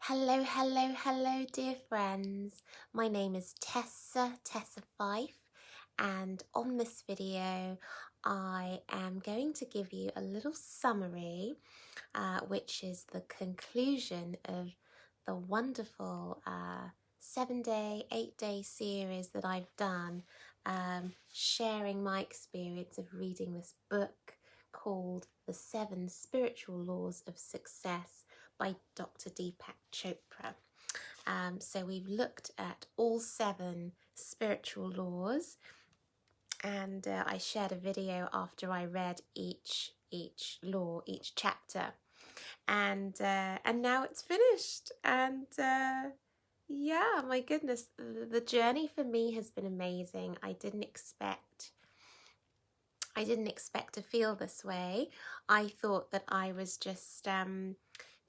Hello, hello, hello, dear friends. My name is Tessa Fife, and on this video, I am going to give you a little summary, which is the conclusion of the wonderful 7-day, 8-day series that I've done, sharing my experience of reading this book called The 7 Spiritual Laws of Success by Dr. Deepak Chopra. So we've looked at all 7 spiritual laws, and I shared a video after I read each law, each chapter, and now it's finished. And yeah, my goodness, the journey for me has been amazing. I didn't expect to feel this way. I thought that I was just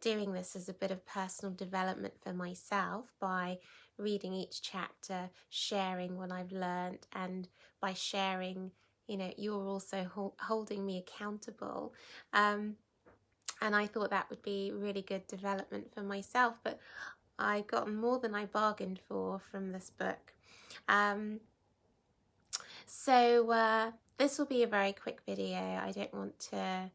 doing this as a bit of personal development for myself by reading each chapter, sharing what I've learned, and by sharing, you're also holding me accountable. And I thought that would be really good development for myself, but I got more than I bargained for from this book. So this will be a very quick video. I don't want to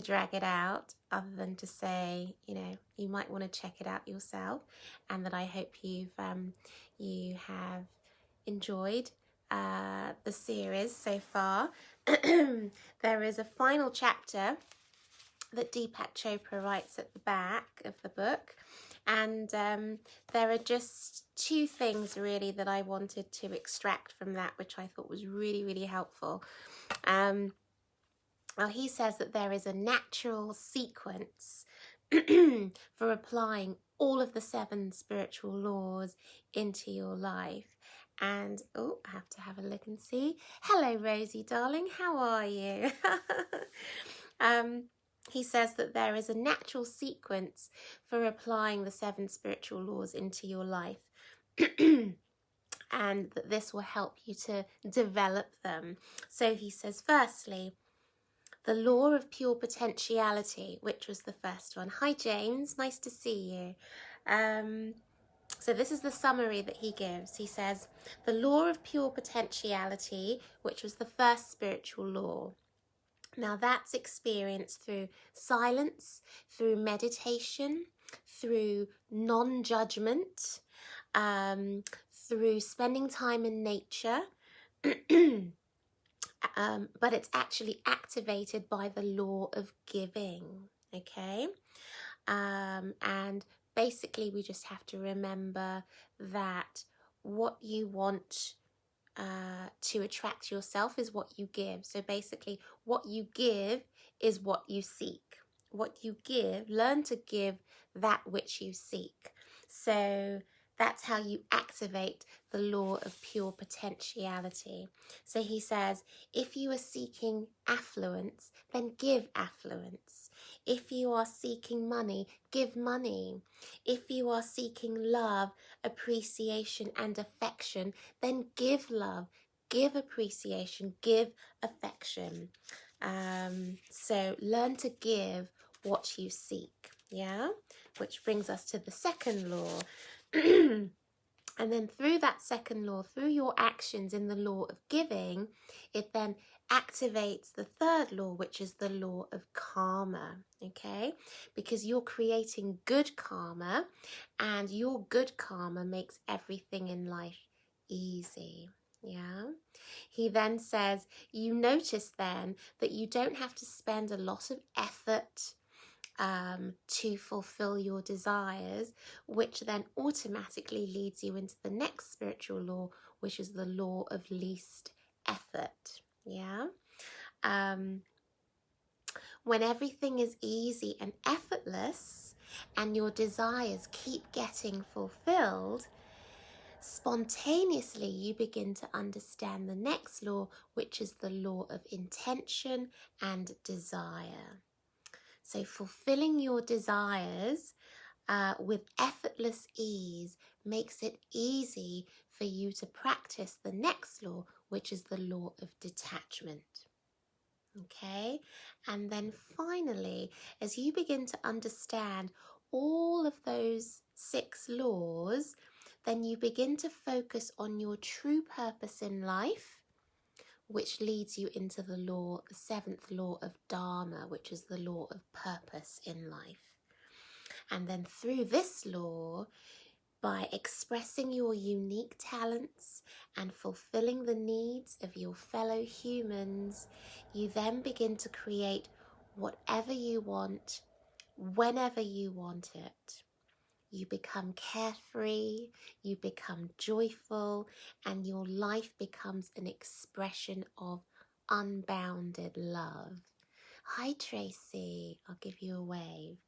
drag it out, other than to say, you might want to check it out yourself, and that I hope you have enjoyed the series so far. There is a final chapter that Deepak Chopra writes at the back of the book, and there are just 2 things really that I wanted to extract from that, which I thought was really, really helpful. Well, he says that there is a natural sequence for applying all of the 7 spiritual laws into your life. And, oh, I have to have a look and see. Hello, Rosie, darling. How are you? He says that there is a natural sequence for applying the 7 spiritual laws into your life. And that this will help you to develop them. So he says, firstly, the law of pure potentiality, which was the first one. Hi, James. Nice to see you. So this is the summary that he gives. He says, the law of pure potentiality, which was the first spiritual law. Now that's experienced through silence, through meditation, through non-judgment, through spending time in nature. But it's actually activated by the law of giving, okay? And basically we just have to remember that what you want to attract yourself is what you give. So basically what you give is what you seek. What you give, learn to give that which you seek. So that's how you activate the law of pure potentiality. So he says, if you are seeking affluence, then give affluence. If you are seeking money, give money. If you are seeking love, appreciation and affection, then give love, give appreciation, give affection. So learn to give what you seek, yeah? Which brings us to the second law. And then through that second law, through your actions in the law of giving, it then activates the third law, which is the law of karma, okay? Because you're creating good karma, and your good karma makes everything in life easy, yeah? He then says, you notice then that you don't have to spend a lot of effort to fulfill your desires, which then automatically leads you into the next spiritual law, which is the law of least effort, yeah? When everything is easy and effortless and your desires keep getting fulfilled, spontaneously you begin to understand the next law, which is the law of intention and desire. So fulfilling your desires with effortless ease makes it easy for you to practice the next law, which is the law of detachment. Okay? And then finally, as you begin to understand all of those 6 laws, then you begin to focus on your true purpose in life, which leads you into the 7th law of Dharma, which is the law of purpose in life. And then through this law, by expressing your unique talents and fulfilling the needs of your fellow humans, you then begin to create whatever you want, whenever you want it. You become carefree, you become joyful, and your life becomes an expression of unbounded love. Hi Tracy, I'll give you a wave.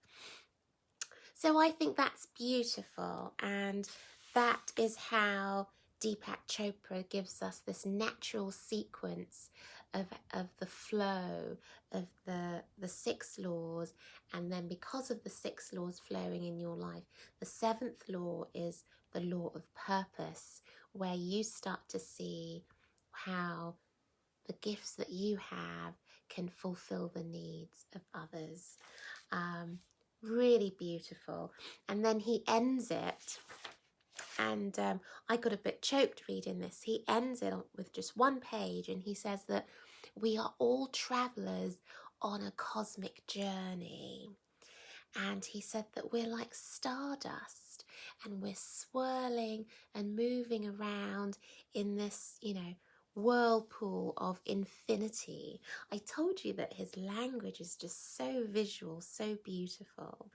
So I think that's beautiful, and that is how Deepak Chopra gives us this natural sequence of the flow of the 6 laws, and then because of the 6 laws flowing in your life, the 7th law is the law of purpose, where you start to see how the gifts that you have can fulfill the needs of others. Really beautiful. And then he ends it, and I got a bit choked reading this. He ends it with just 1 page, and he says that we are all travelers on a cosmic journey. And he said that we're like stardust, and we're swirling and moving around in this, whirlpool of infinity. I told you that his language is just so visual, so beautiful.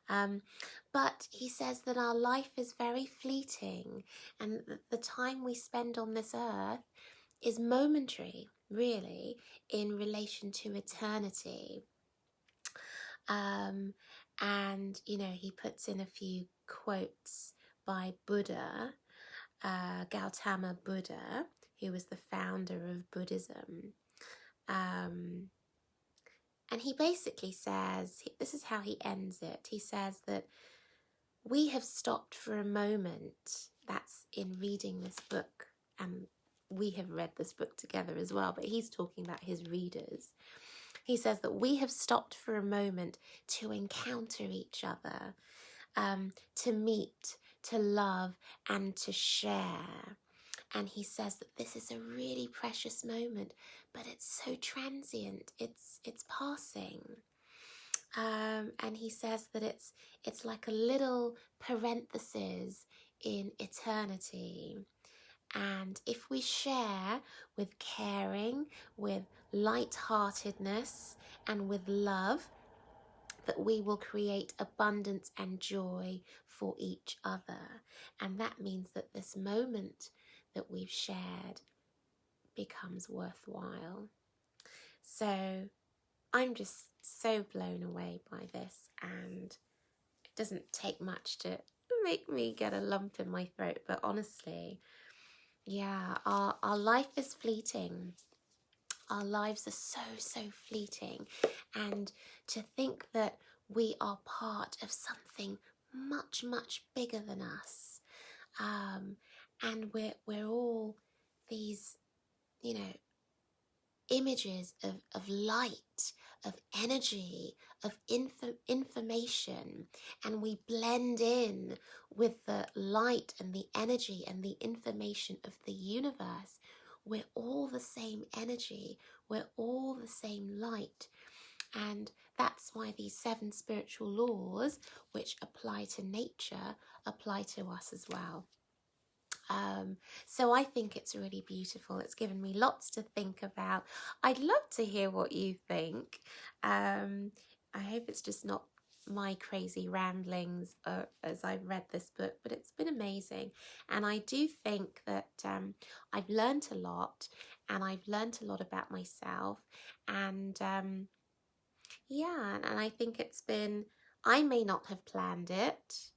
But he says that our life is very fleeting, and the time we spend on this earth is momentary, really, in relation to eternity. And, he puts in a few quotes by Buddha, Gautama Buddha, who was the founder of Buddhism. And he basically says, this is how he ends it. He says that we have stopped for a moment. That's in reading this book. And we have read this book together as well, but he's talking about his readers. He says that we have stopped for a moment to encounter each other, to meet, to love, and to share. And he says that this is a really precious moment, but it's so transient. It's passing. And he says that it's like a little parenthesis in eternity. And if we share with caring, with light-heartedness, and with love, that we will create abundance and joy for each other. And that means that this moment that we've shared becomes worthwhile. So I'm just so blown away by this, and it doesn't take much to make me get a lump in my throat, but honestly, yeah, our life is fleeting. Our lives are so fleeting, and to think that we are part of something much bigger than us, and we're all these, images of light, of energy, of information, and we blend in with the light and the energy and the information of the universe. We're all the same energy, we're all the same light, and that's why these 7 spiritual laws, which apply to nature, apply to us as well. So I think it's really beautiful. It's given me lots to think about. I'd love to hear what you think. I hope it's just not my crazy ramblings as I've read this book, but it's been amazing. And I do think that I've learned a lot, and I've learned a lot about myself. And and I think I may not have planned it,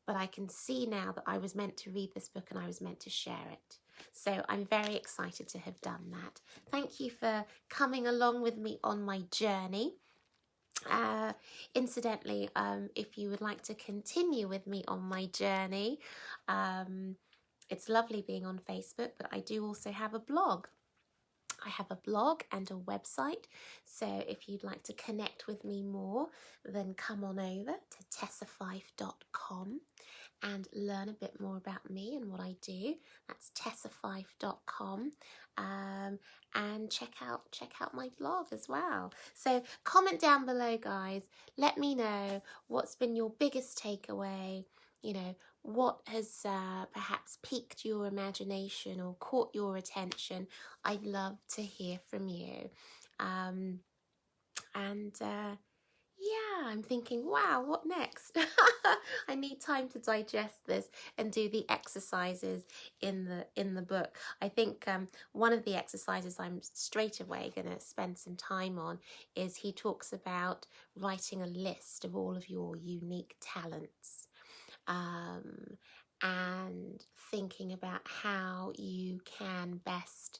but I can see now that I was meant to read this book and I was meant to share it. So I'm very excited to have done that. Thank you for coming along with me on my journey. Incidentally, if you would like to continue with me on my journey, it's lovely being on Facebook, but I do also have a blog. I have a blog and a website, so if you'd like to connect with me more, then come on over to tessafife.com and learn a bit more about me and what I do. That's tessafife.com, and check out my blog as well. So comment down below, guys. Let me know what's been your biggest takeaway. You know, what has perhaps piqued your imagination or caught your attention. I'd love to hear from you. Yeah, I'm thinking, wow, what next? I need time to digest this and do the exercises in the book. I think one of the exercises I'm straight away going to spend some time on is he talks about writing a list of all of your unique talents, and thinking about how you can best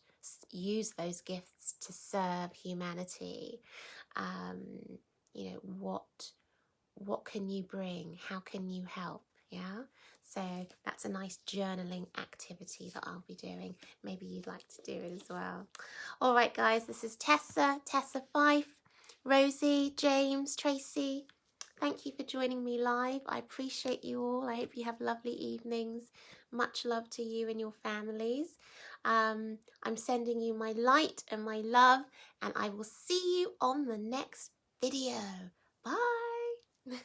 use those gifts to serve humanity. You know, what can you bring? How can you help? Yeah. So that's a nice journaling activity that I'll be doing. Maybe you'd like to do it as well. All right, guys, this is Tessa Fife, Rosie, James, Tracy. Thank you for joining me live. I appreciate you all. I hope you have lovely evenings. Much love to you and your families. I'm sending you my light and my love, and I will see you on the next video. Bye.